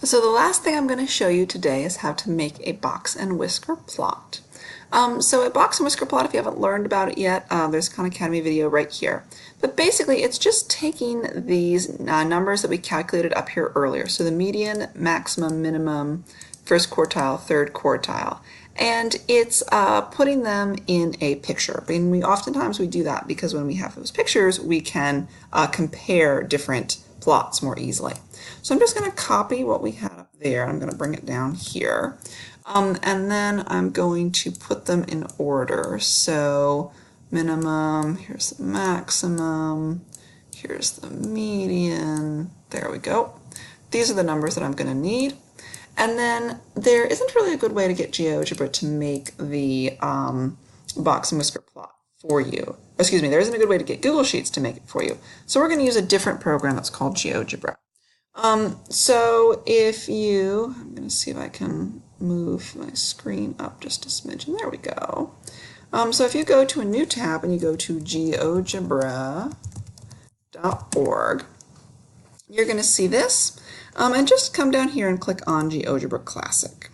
So the last thing I'm going to show you today is how to make a box and whisker plot. So a box and whisker plot, if you haven't learned about it yet, there's a Khan Academy video right here. But basically it's just taking these numbers that we calculated up here earlier. So the median, maximum, minimum, first quartile, third quartile. And it's putting them in a picture. And oftentimes we do that because when we have those pictures, we can compare different plots more easily. So I'm just going to copy what we had up there. I'm going to bring it down here. And then I'm going to put them in order. So minimum, here's the maximum, here's the median. There we go. These are the numbers that I'm going to need. And then there isn't really a good way to get Geogebra to make the box and whisker plot for you. Excuse me, there isn't a good way to get Google Sheets to make it for you. So we're going to use a different program that's called Geogebra. So if you, I'm going to see if I can move my screen up just a smidgen. There we go. So if you go to a new tab and you go to geogebra.org, you're going to see this. And just come down here and click on Geogebra Classic.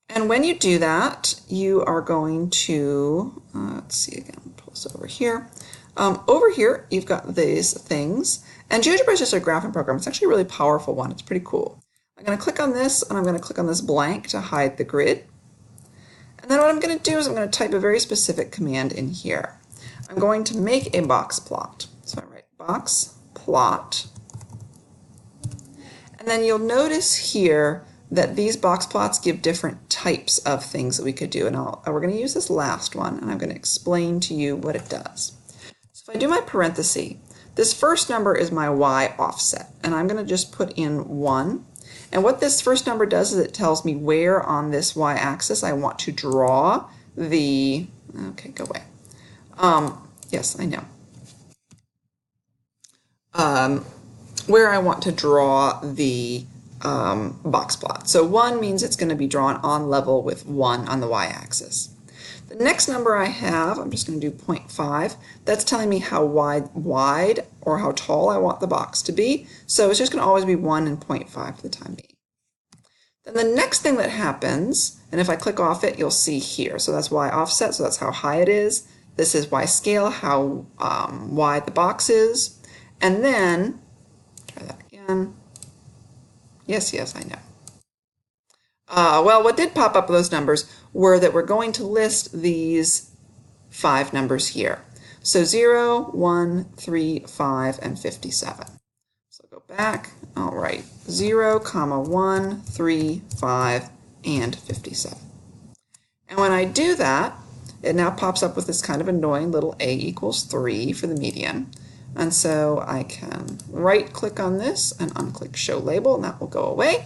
And when you do that, you are going to, let's see again, pull this over here. Over here, you've got these things. And Geogebra is just a graphing program. It's actually a really powerful one. It's pretty cool. I'm going to click on this, and I'm going to click on this blank to hide the grid. And then what I'm going to do is I'm going to type a very specific command in here. I'm going to make a box plot. So I write box plot. And then you'll notice here that these box plots give different types of things that we could do. And we're going to use this last one, and I'm going to explain to you what it does. So if I do my parenthesis, this first number is my y offset, and I'm going to just put in 1. And what this first number does is it tells me where on this y-axis I want to draw the, okay, go away. Yes, I know. Where I want to draw the box plot. So 1 means it's going to be drawn on level with 1 on the y-axis. The next number I have, I'm just going to do 0.5. That's telling me how wide or how tall I want the box to be. So it's just going to always be 1 and 0.5 for the time being. Then the next thing that happens, and if I click off it, you'll see here. So that's y offset, so that's how high it is. This is y scale, how wide the box is. And then, try that again. Yes, I know. Well, what did pop up with those numbers were that we're going to list these 5 numbers here. So 0, 1, 3, 5, and 57. So go back. All right. 0, 1, 3, 5, and 57. And when I do that, it now pops up with this kind of annoying little a equals 3 for the median. And so I can right-click on this and unclick Show Label, and that will go away.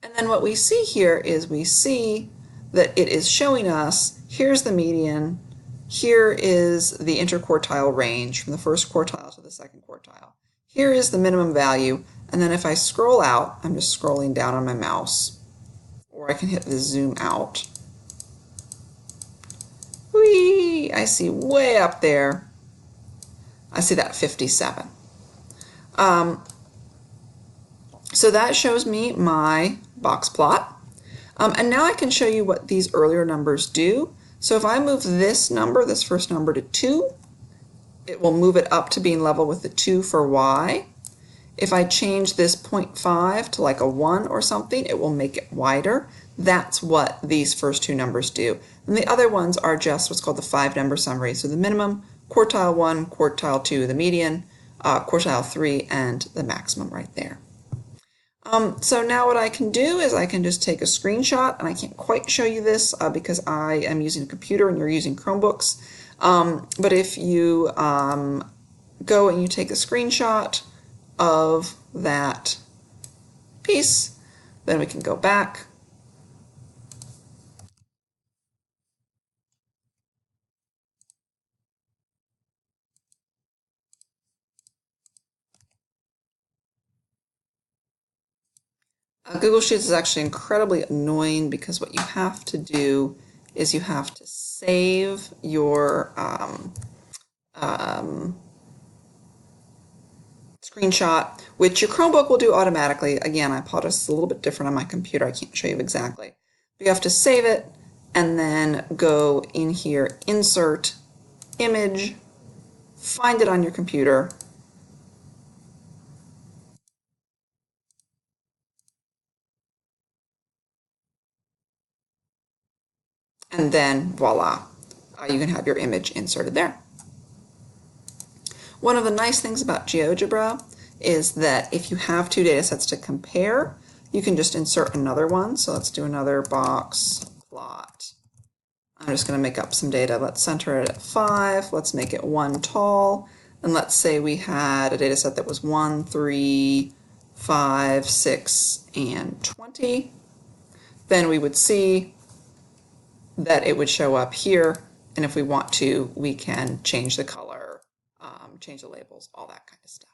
And then what we see here is we see that it is showing us, here's the median, here is the interquartile range from the first quartile to the second quartile. Here is the minimum value, and then if I scroll out, I'm just scrolling down on my mouse, or I can hit the zoom out. Whee! I see way up there, I see that 57. So that shows me my box plot. And now I can show you what these earlier numbers do. So if I move this number, this first number, to 2, it will move it up to being level with the 2 for y. If I change this 0.5 to like a 1 or something, it will make it wider. That's what these first 2 numbers do. And the other ones are just what's called the 5-number summary. So the minimum, quartile 1, quartile 2, the median, quartile 3, and the maximum right there. So now what I can do is I can just take a screenshot, and I can't quite show you this because I am using a computer and you're using Chromebooks. But if you go and you take a screenshot of that piece, then we can go back. Google Sheets is actually incredibly annoying because what you have to do is you have to save your screenshot, which your Chromebook will do automatically. Again, I apologize, it's a little bit different on my computer. I can't show you exactly. But you have to save it and then go in here, insert, image, find it on your computer, and then voila, you can have your image inserted there. One of the nice things about Geogebra is that if you have two data sets to compare, you can just insert another one. So let's do another box plot. I'm just going to make up some data. Let's center it at 5. Let's make it 1 tall. And let's say we had a data set that was 1, 3, 5, 6, and 20. Then we would see that it would show up here. And if we want to, we can change the color, change the labels, all that kind of stuff.